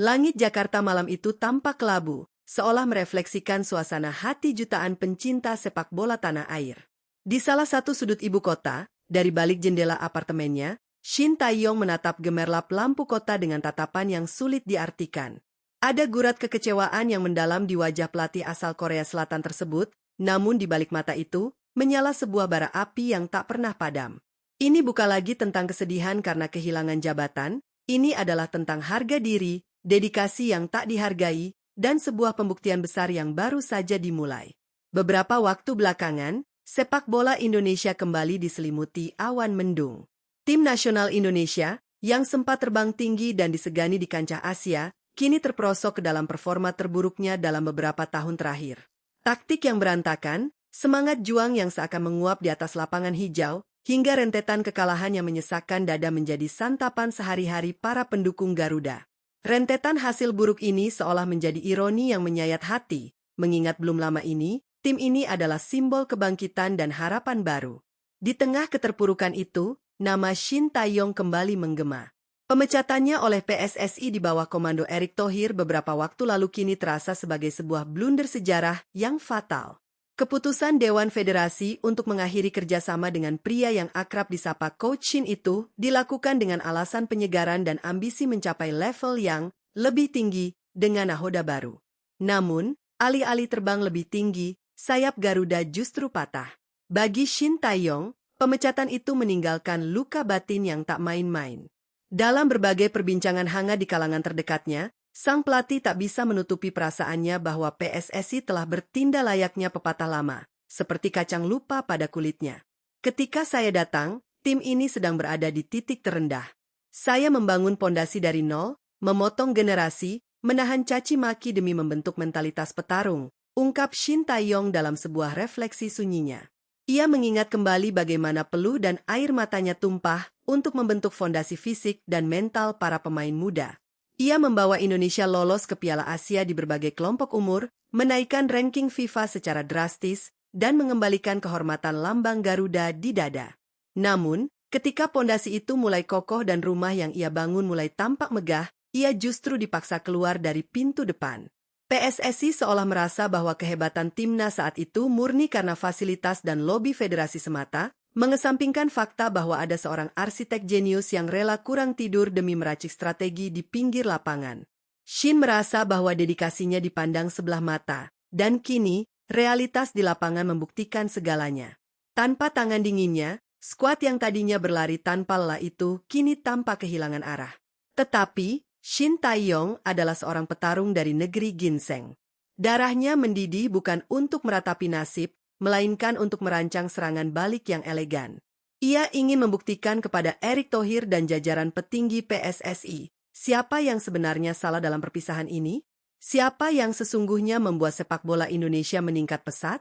Langit Jakarta malam itu tampak kelabu, seolah merefleksikan suasana hati jutaan pencinta sepak bola tanah air. Di salah satu sudut ibu kota, dari balik jendela apartemennya, Shin Tae-yong menatap gemerlap lampu kota dengan tatapan yang sulit diartikan. Ada gurat kekecewaan yang mendalam di wajah pelatih asal Korea Selatan tersebut, namun di balik mata itu, menyala sebuah bara api yang tak pernah padam. Ini bukan lagi tentang kesedihan karena kehilangan jabatan, ini adalah tentang harga diri, dedikasi yang tak dihargai, dan sebuah pembuktian besar yang baru saja dimulai. Beberapa waktu belakangan, sepak bola Indonesia kembali diselimuti awan mendung. Tim nasional Indonesia, yang sempat terbang tinggi dan disegani di kancah Asia, kini terperosok ke dalam performa terburuknya dalam beberapa tahun terakhir. Taktik yang berantakan, semangat juang yang seakan menguap di atas lapangan hijau, hingga rentetan kekalahan yang menyesakkan dada menjadi santapan sehari-hari para pendukung Garuda. Rentetan hasil buruk ini seolah menjadi ironi yang menyayat hati, mengingat belum lama ini, tim ini adalah simbol kebangkitan dan harapan baru. Di tengah keterpurukan itu, nama Shin Tae-yong kembali menggema. Pemecatannya oleh PSSI di bawah komando Erick Thohir beberapa waktu lalu kini terasa sebagai sebuah blunder sejarah yang fatal. Keputusan Dewan Federasi untuk mengakhiri kerjasama dengan pria yang akrab disapa Coach Shin itu dilakukan dengan alasan penyegaran dan ambisi mencapai level yang lebih tinggi dengan nahoda baru. Namun, alih-alih terbang lebih tinggi, sayap Garuda justru patah. Bagi Shin Tae-yong, pemecatan itu meninggalkan luka batin yang tak main-main. Dalam berbagai perbincangan hangat di kalangan terdekatnya, sang pelatih tak bisa menutupi perasaannya bahwa PSSI telah bertindak layaknya pepatah lama, seperti kacang lupa pada kulitnya. Ketika saya datang, tim ini sedang berada di titik terendah. Saya membangun pondasi dari nol, memotong generasi, menahan caci maki demi membentuk mentalitas petarung, ungkap Shin Tae-yong dalam sebuah refleksi sunyinya. Ia mengingat kembali bagaimana peluh dan air matanya tumpah untuk membentuk fondasi fisik dan mental para pemain muda. Ia membawa Indonesia lolos ke Piala Asia di berbagai kelompok umur, menaikkan ranking FIFA secara drastis, dan mengembalikan kehormatan lambang Garuda di dada. Namun, ketika pondasi itu mulai kokoh dan rumah yang ia bangun mulai tampak megah, ia justru dipaksa keluar dari pintu depan. PSSI seolah merasa bahwa kehebatan timnas saat itu murni karena fasilitas dan lobi federasi semata, mengesampingkan fakta bahwa ada seorang arsitek jenius yang rela kurang tidur demi meracik strategi di pinggir lapangan. Shin merasa bahwa dedikasinya dipandang sebelah mata, dan kini, realitas di lapangan membuktikan segalanya. Tanpa tangan dinginnya, skuad yang tadinya berlari tanpa lelah itu kini tampak kehilangan arah. Tetapi, Shin Tae-yong adalah seorang petarung dari negeri ginseng. Darahnya mendidih bukan untuk meratapi nasib, melainkan untuk merancang serangan balik yang elegan. Ia ingin membuktikan kepada Erick Thohir dan jajaran petinggi PSSI, siapa yang sebenarnya salah dalam perpisahan ini? Siapa yang sesungguhnya membuat sepak bola Indonesia meningkat pesat?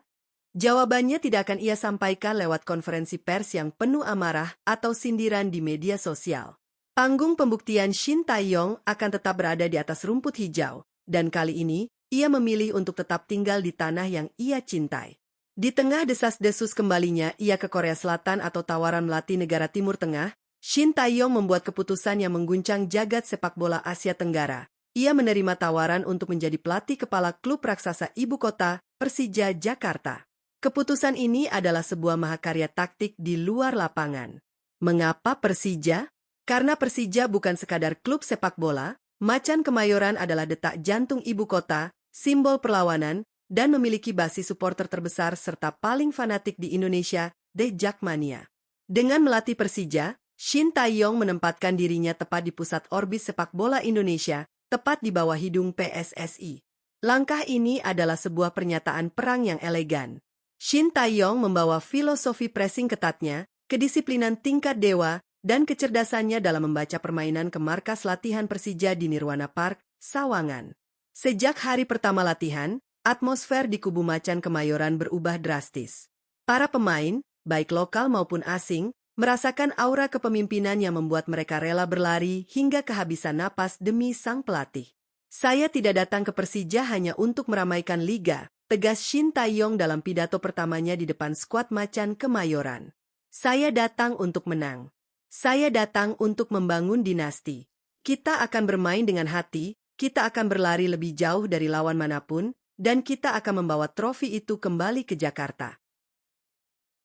Jawabannya tidak akan ia sampaikan lewat konferensi pers yang penuh amarah atau sindiran di media sosial. Panggung pembuktian Shin Tae-yong akan tetap berada di atas rumput hijau, dan kali ini, ia memilih untuk tetap tinggal di tanah yang ia cintai. Di tengah desas-desus kembalinya ia ke Korea Selatan atau tawaran melatih negara Timur Tengah, Shin Tae-yong membuat keputusan yang mengguncang jagat sepak bola Asia Tenggara. Ia menerima tawaran untuk menjadi pelatih kepala klub raksasa ibu kota, Persija Jakarta. Keputusan ini adalah sebuah mahakarya taktik di luar lapangan. Mengapa Persija? Karena Persija bukan sekadar klub sepak bola, Macan Kemayoran adalah detak jantung ibu kota, simbol perlawanan, dan memiliki basis supporter terbesar serta paling fanatik di Indonesia, The Jakmania. Dengan melatih Persija, Shin Tae-yong menempatkan dirinya tepat di pusat orbit sepak bola Indonesia, tepat di bawah hidung PSSI. Langkah ini adalah sebuah pernyataan perang yang elegan. Shin Tae-yong membawa filosofi pressing ketatnya, kedisiplinan tingkat dewa, dan kecerdasannya dalam membaca permainan ke markas latihan Persija di Nirwana Park, Sawangan. Sejak hari pertama latihan, atmosfer di kubu Macan Kemayoran berubah drastis. Para pemain, baik lokal maupun asing, merasakan aura kepemimpinan yang membuat mereka rela berlari hingga kehabisan napas demi sang pelatih. Saya tidak datang ke Persija hanya untuk meramaikan liga, tegas Shin Tae-yong dalam pidato pertamanya di depan skuad Macan Kemayoran. Saya datang untuk menang. Saya datang untuk membangun dinasti. Kita akan bermain dengan hati, kita akan berlari lebih jauh dari lawan manapun, dan kita akan membawa trofi itu kembali ke Jakarta.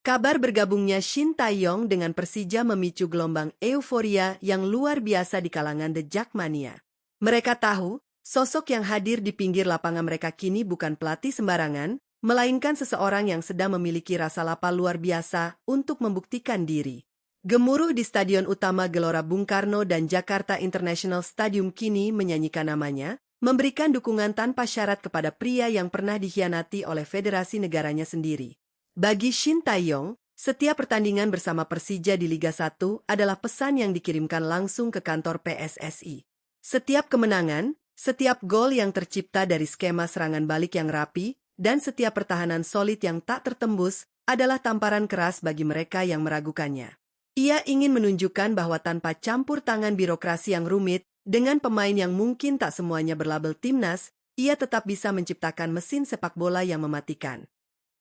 Kabar bergabungnya Shin Tae-yong dengan Persija memicu gelombang euforia yang luar biasa di kalangan The Jackmania. Mereka tahu, sosok yang hadir di pinggir lapangan mereka kini bukan pelatih sembarangan, melainkan seseorang yang sedang memiliki rasa lapar luar biasa untuk membuktikan diri. Gemuruh di Stadion Utama Gelora Bung Karno dan Jakarta International Stadium kini menyanyikan namanya, memberikan dukungan tanpa syarat kepada pria yang pernah dikhianati oleh federasi negaranya sendiri. Bagi Shin Tae-yong, setiap pertandingan bersama Persija di Liga 1 adalah pesan yang dikirimkan langsung ke kantor PSSI. Setiap kemenangan, setiap gol yang tercipta dari skema serangan balik yang rapi, dan setiap pertahanan solid yang tak tertembus adalah tamparan keras bagi mereka yang meragukannya. Ia ingin menunjukkan bahwa tanpa campur tangan birokrasi yang rumit, dengan pemain yang mungkin tak semuanya berlabel timnas, ia tetap bisa menciptakan mesin sepak bola yang mematikan.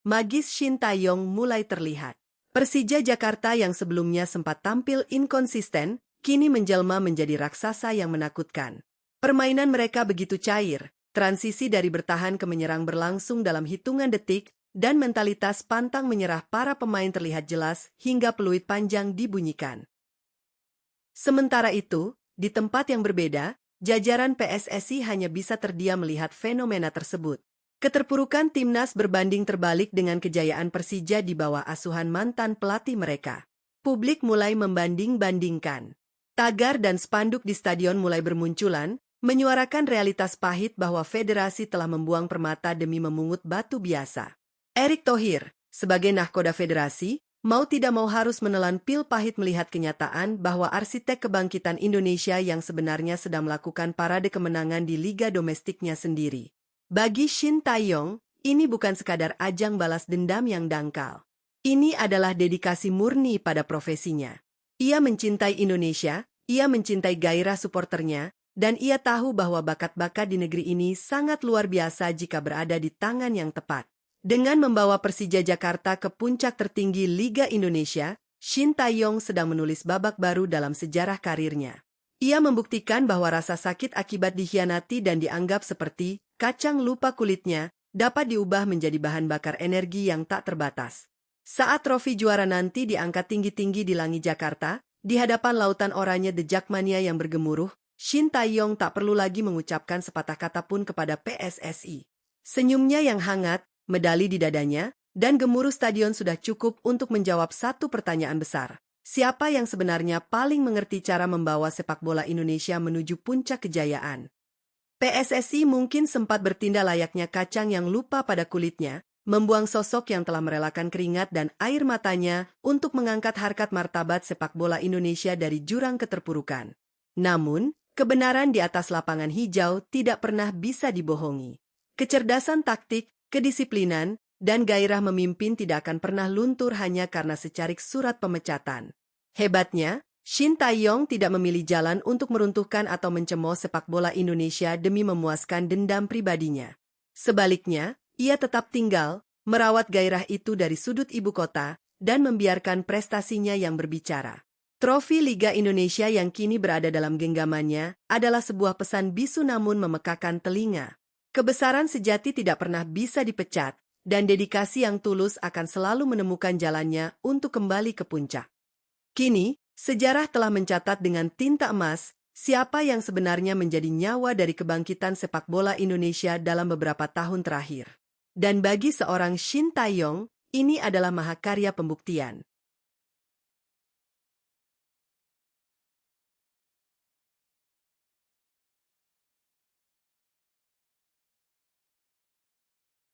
Magis Shin Tae-yong mulai terlihat. Persija Jakarta yang sebelumnya sempat tampil inkonsisten, kini menjelma menjadi raksasa yang menakutkan. Permainan mereka begitu cair, transisi dari bertahan ke menyerang berlangsung dalam hitungan detik, dan mentalitas pantang menyerah para pemain terlihat jelas hingga peluit panjang dibunyikan. Sementara itu, di tempat yang berbeda, jajaran PSSI hanya bisa terdiam melihat fenomena tersebut. Keterpurukan timnas berbanding terbalik dengan kejayaan Persija di bawah asuhan mantan pelatih mereka. Publik mulai membanding-bandingkan. Tagar dan spanduk di stadion mulai bermunculan, menyuarakan realitas pahit bahwa federasi telah membuang permata demi memungut batu biasa. Erick Thohir, sebagai nahkoda federasi, mau tidak mau harus menelan pil pahit melihat kenyataan bahwa arsitek kebangkitan Indonesia yang sebenarnya sedang melakukan parade kemenangan di liga domestiknya sendiri. Bagi Shin Tae-yong, ini bukan sekadar ajang balas dendam yang dangkal. Ini adalah dedikasi murni pada profesinya. Ia mencintai Indonesia, ia mencintai gairah suporternya, dan ia tahu bahwa bakat-bakat di negeri ini sangat luar biasa jika berada di tangan yang tepat. Dengan membawa Persija Jakarta ke puncak tertinggi Liga Indonesia, Shin Tae-yong sedang menulis babak baru dalam sejarah karirnya. Ia membuktikan bahwa rasa sakit akibat dikhianati dan dianggap seperti kacang lupa kulitnya dapat diubah menjadi bahan bakar energi yang tak terbatas. Saat trofi juara nanti diangkat tinggi-tinggi di langit Jakarta, di hadapan lautan oranye The Jackmania yang bergemuruh, Shin Tae-yong tak perlu lagi mengucapkan sepatah kata pun kepada PSSI. Senyumnya yang hangat, medali di dadanya, dan gemuruh stadion sudah cukup untuk menjawab satu pertanyaan besar. Siapa yang sebenarnya paling mengerti cara membawa sepak bola Indonesia menuju puncak kejayaan? PSSI mungkin sempat bertindak layaknya kacang yang lupa pada kulitnya, membuang sosok yang telah merelakan keringat dan air matanya untuk mengangkat harkat martabat sepak bola Indonesia dari jurang keterpurukan. Namun, kebenaran di atas lapangan hijau tidak pernah bisa dibohongi. Kecerdasan taktik, kedisiplinan, dan gairah memimpin tidak akan pernah luntur hanya karena secarik surat pemecatan. Hebatnya, Shin Tae-yong tidak memilih jalan untuk meruntuhkan atau mencemooh sepak bola Indonesia demi memuaskan dendam pribadinya. Sebaliknya, ia tetap tinggal, merawat gairah itu dari sudut ibu kota, dan membiarkan prestasinya yang berbicara. Trofi Liga Indonesia yang kini berada dalam genggamannya adalah sebuah pesan bisu namun memekakan telinga. Kebesaran sejati tidak pernah bisa dipecat, dan dedikasi yang tulus akan selalu menemukan jalannya untuk kembali ke puncak. Kini, sejarah telah mencatat dengan tinta emas siapa yang sebenarnya menjadi nyawa dari kebangkitan sepak bola Indonesia dalam beberapa tahun terakhir. Dan bagi seorang Shin Tae-yong, ini adalah mahakarya pembuktian.